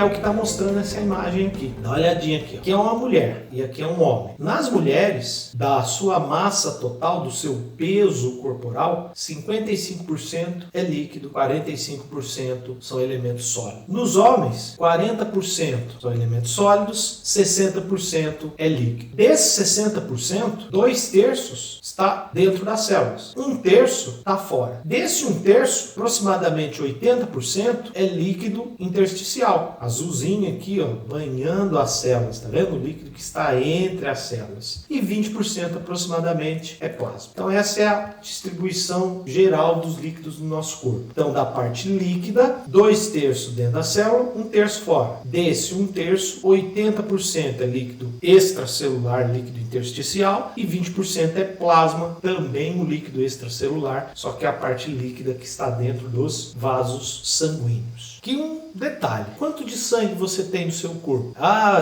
é o que está mostrando essa imagem aqui. Dá uma olhadinha aqui. Aqui é uma mulher e aqui é um homem. Nas mulheres, da sua massa total, do seu peso corporal, 55% é líquido, 45% são elementos sólidos. Nos homens, 40% são elementos sólidos, 60% é líquido. Desses 60%, 2/3 está dentro das células. 1/3 está fora. Desse 1/3, aproximadamente 80% é líquido intersticial. Azulzinho aqui, ó, banhando as células. Tá vendo? O líquido que está entre as células. E 20% aproximadamente é plasma. Então essa é a distribuição geral dos líquidos do nosso corpo. Então da parte líquida, 2/3 dentro da célula, 1/3 fora. Desse 1/3, 80% é líquido extracelular, líquido intersticial, e 20% é plasma, também um líquido extracelular, só que é a parte líquida que está dentro dos vasos sanguíneos. Que um detalhe, quanto de sangue você tem no seu corpo?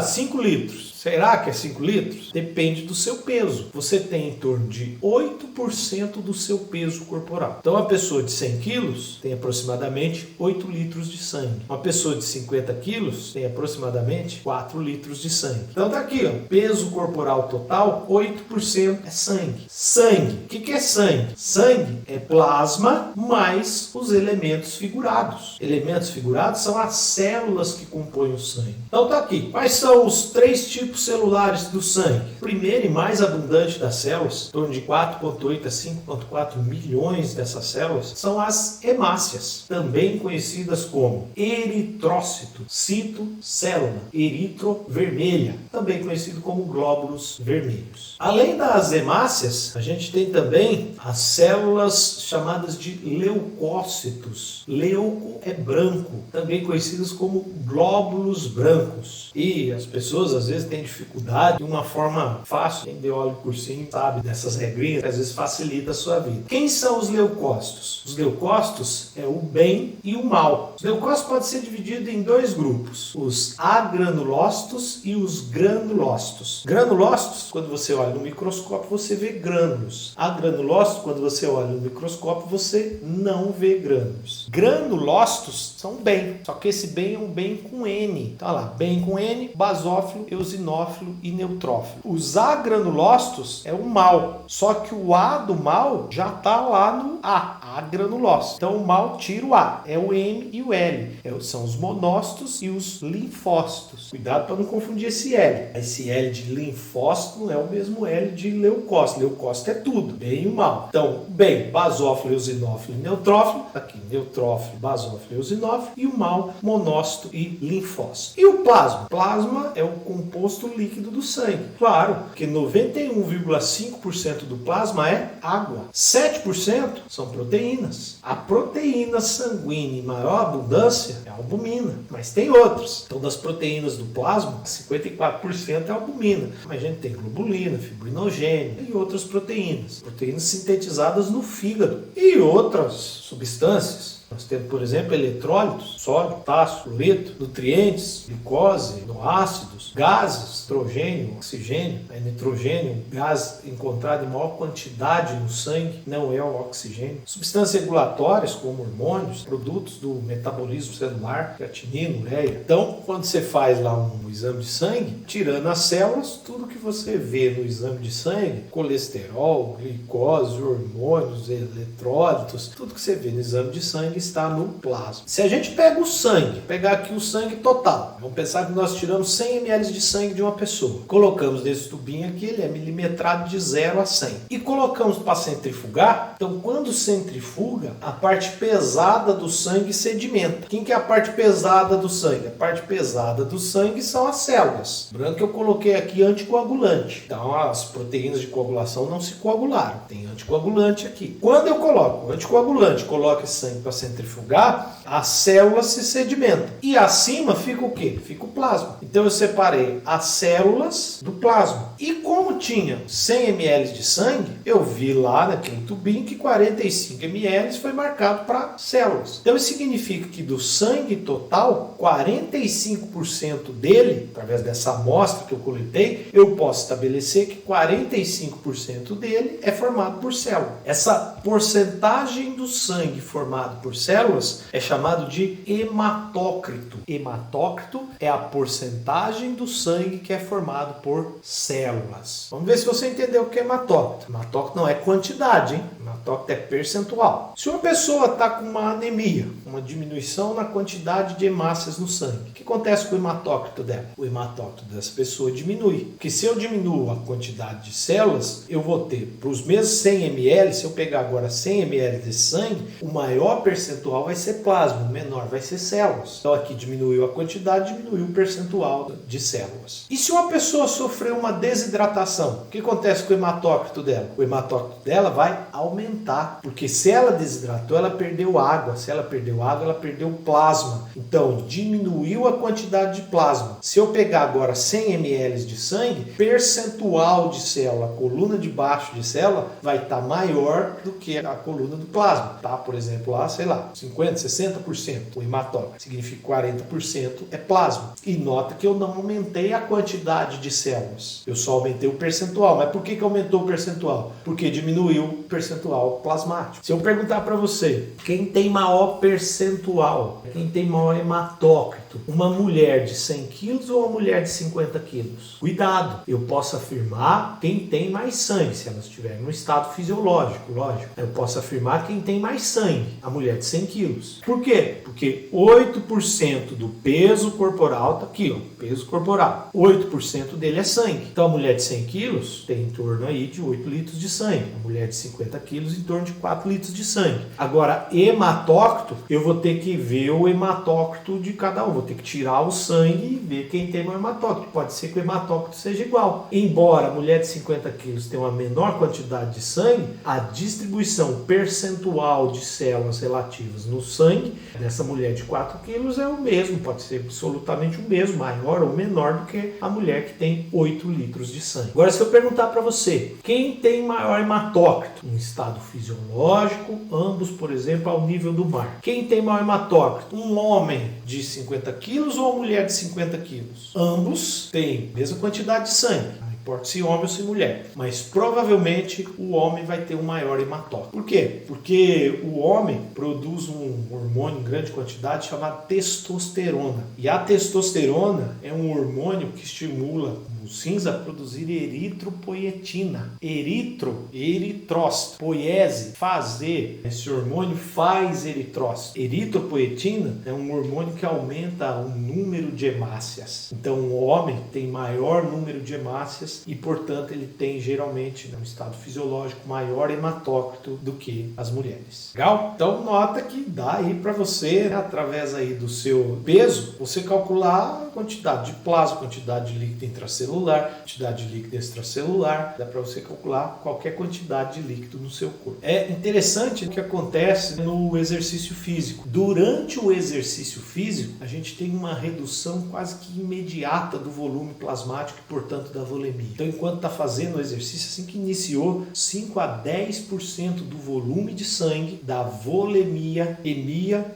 5 litros. Será que é 5 litros? Depende do seu peso. Você tem em torno de 8% do seu peso corporal. Então, uma pessoa de 100 quilos tem aproximadamente 8 litros de sangue. Uma pessoa de 50 quilos tem aproximadamente 4 litros de sangue. Então, tá aqui, ó, peso corporal total, 8% é sangue. Sangue. O que é sangue? Sangue é plasma mais os elementos figurados. Elementos figurados são as células que compõem o sangue. Então, tá aqui. Quais são os 3 tipos celulares do sangue? O primeiro e mais abundante das células, em torno de 4,8 a 5,4 milhões dessas células, são as hemácias, também conhecidas como eritrócito, citocélula, eritrovermelha, também conhecido como glóbulos vermelhos. Além das hemácias, a gente tem também as células chamadas de leucócitos. Leuco é branco, também conhecidos como glóbulos brancos. E as pessoas às vezes têm dificuldade de uma forma fácil. Quem deu óleo por cima sabe dessas regrinhas que às vezes facilita a sua vida. Quem são os leucócitos? Os leucócitos é o bem e o mal. Os leucócitos podem ser divididos em 2 grupos: os agranulócitos e os granulócitos. Granulócitos, quando você olha no microscópio, você vê grânulos. Agranulócitos, quando você olha no microscópio, você não vê grânulos. Granulócitos são bem, só que esse bem é um bem com N. Tá lá, bem com N, basófilo, eosinófilo e neutrófilo. Os agranulócitos é o mal, só que o A do mal já está lá no A, agranulócito. Então o mal tira o A, é o M e o L. São os monócitos e os linfócitos. Cuidado para não confundir esse L. Esse L de linfócito não é o mesmo L de leucócito. Leucócito é tudo, bem e o mal. Então, bem, basófilo, eosinófilo e neutrófilo. Aqui, neutrófilo, basófilo e eosinófilo. E o mal, monócito e linfócito. E o plasma? Plasma é o composto líquido do sangue. Claro, que 91,5% do plasma é água. 7% são proteínas. A proteína sanguínea em maior abundância é a albumina, mas tem outras. Então, das proteínas do plasma, 54% é albumina. Mas a gente tem globulina, fibrinogênio e outras proteínas. Proteínas sintetizadas no fígado e outras substâncias. Nós temos, por exemplo, eletrólitos, sódio, potássio, fluoreto, nutrientes, glicose, aminoácidos, gases, nitrogênio, oxigênio. Nitrogênio, gás encontrado em maior quantidade no sangue, não é o oxigênio. Substâncias regulatórias, como hormônios, produtos do metabolismo celular, creatinina, ureia. Então, quando você faz lá um exame de sangue, tirando as células, tudo que você vê no exame de sangue, colesterol, glicose, hormônios, eletrólitos, tudo que você vê no exame de sangue está no plasma. Se a gente pega o sangue, pegar aqui o sangue total, vamos pensar que nós tiramos 100 ml de sangue de uma pessoa, colocamos nesse tubinho aqui, ele é milimetrado de 0 a 100, e colocamos para centrifugar. Então, quando centrifuga, a parte pesada do sangue sedimenta. Quem que é a parte pesada do sangue? A parte pesada do sangue são as células. Lembrando que eu coloquei aqui anticoagulante. Então, as proteínas de coagulação não se coagularam. Tem anticoagulante aqui. Quando eu coloco anticoagulante, coloco esse sangue para centrifugar, as células se sedimentam. E acima fica o quê? Fica o plasma. Então eu separei as células do plasma. E como tinha 100 ml de sangue, eu vi lá naquele tubinho que 45 ml foi marcado para células. Então isso significa que do sangue total, 45% dele, através dessa amostra que eu coletei, eu posso estabelecer que 45% dele é formado por célula. Essa porcentagem do sangue formado por células é chamado de hematócrito. Hematócrito é a porcentagem do sangue que é formado por células. Vamos ver se você entendeu o que é hematócrito. Hematócrito não é quantidade, hein? Hematócrito é percentual. Se uma pessoa está com uma anemia, uma diminuição na quantidade de hemácias no sangue, o que acontece com o hematócrito dela? O hematócrito dessa pessoa diminui. Porque se eu diminuo a quantidade de células, eu vou ter, para os mesmos 100 ml, se eu pegar agora 100 ml desse sangue, o maior percentual vai ser plasma, o menor vai ser células. Então aqui diminuiu a quantidade, diminuiu o percentual de células. E se uma pessoa sofreu uma desidratação, o que acontece com o hematócrito dela? O hematócrito dela vai aumentar, porque se ela desidratou, ela perdeu água. Se ela perdeu água, ela perdeu plasma. Então diminuiu a quantidade de plasma. Se eu pegar agora 100 ml de sangue, percentual de célula, a coluna de baixo de célula vai estar maior do que a coluna do plasma, tá? Por exemplo, lá, sei lá, 50%, 60% o hematócrito, significa 40% é plasma. E nota que eu não aumentei a quantidade de células, eu só aumentei o percentual. Mas por que aumentou o percentual? Porque diminuiu o percentual plasmático. Se eu perguntar para você, quem tem maior percentual, quem tem maior hematócrito, uma mulher de 100 quilos ou uma mulher de 50 quilos? Cuidado, eu posso afirmar quem tem mais sangue, se ela estiver no estado fisiológico, lógico. Eu posso afirmar quem tem mais sangue, a mulher de 100 quilos. Por quê? Porque 8% do peso corporal está aqui, ó, peso corporal. 8% dele é sangue. Então a mulher de 100 quilos tem em torno aí de 8 litros de sangue. A mulher de 50 quilos em torno de 4 litros de sangue. Agora, hematócrito, eu vou ter que ver o hematócrito de cada um. Vou ter que tirar o sangue e ver quem tem mais hematócrito. Pode ser que o hematócrito seja igual. Embora a mulher de 50 quilos tenha uma menor quantidade de sangue, a distribuição percentual de células relativas no sangue dessa mulher de 4 quilos é o mesmo. Pode ser absolutamente o mesmo, maior ou menor do que a mulher que tem 8 litros de sangue. Agora, se eu perguntar para você, quem tem maior hematócrito? Um estado fisiológico, ambos, por exemplo, ao nível do mar. Quem tem maior hematócrito? Um homem de 50 quilos ou uma mulher de 50 quilos? Ambos têm a mesma quantidade de sangue. Não importa se homem ou se mulher. Mas provavelmente o homem vai ter um maior hematócrito. Por quê? Porque o homem produz um hormônio em grande quantidade chamado testosterona. E a testosterona é um hormônio que estimula os rins a produzir eritropoietina. Eritrócito. Poiese, fazer. Esse hormônio faz eritrócito. Eritropoietina é um hormônio que aumenta o número de hemácias. Então o homem tem maior número de hemácias e, portanto, ele tem geralmente, no estado fisiológico, maior hematócrito do que as mulheres. Legal? Então nota que dá aí para você, né, através aí do seu peso, você calcular a quantidade de plasma, quantidade de líquido intracelular, quantidade de líquido extracelular, dá para você calcular qualquer quantidade de líquido no seu corpo. É interessante o que acontece no exercício físico. Durante o exercício físico, a gente tem uma redução quase que imediata do volume plasmático e, portanto, da volemia. Então, enquanto está fazendo o exercício, assim que iniciou, 5 a 10% do volume de sangue, da volemia,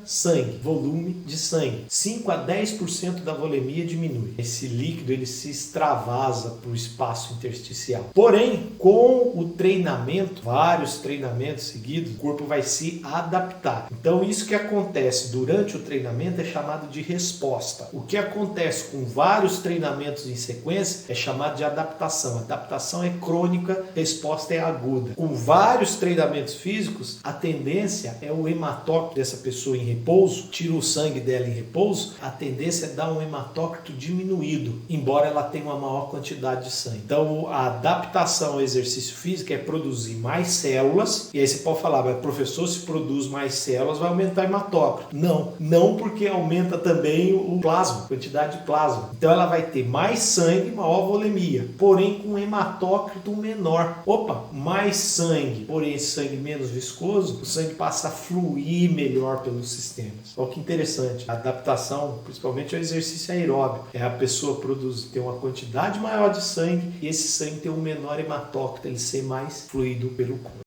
sangue, volume de sangue. 5 a 10% da volemia diminui. Esse líquido, ele se extravasa para o espaço intersticial. Porém, com o treinamento, vários treinamentos seguidos, o corpo vai se adaptar. Então, isso que acontece durante o treinamento é chamado de resposta. O que acontece com vários treinamentos em sequência é chamado de adaptação. Adaptação é crônica, resposta é aguda. Com vários treinamentos físicos, a tendência é o hematócrito dessa pessoa em repouso, tira o sangue dela em repouso, a tendência é dar um hematócrito diminuído, embora ela tenha uma maior quantidade de sangue. Então, a adaptação ao exercício físico é produzir mais células, e aí você pode falar, mas professor, se produz mais células, vai aumentar o hematócrito. Não porque aumenta também o plasma, a quantidade de plasma. Então, ela vai ter mais sangue, maior volemia, porém com um hematócrito menor. Mais sangue, porém esse sangue menos viscoso, o sangue passa a fluir melhor pelos sistemas. Olha que interessante. A adaptação, principalmente ao exercício aeróbico, é a pessoa ter uma quantidade maior de sangue e esse sangue ter um menor hematócrito, ele ser mais fluido pelo corpo.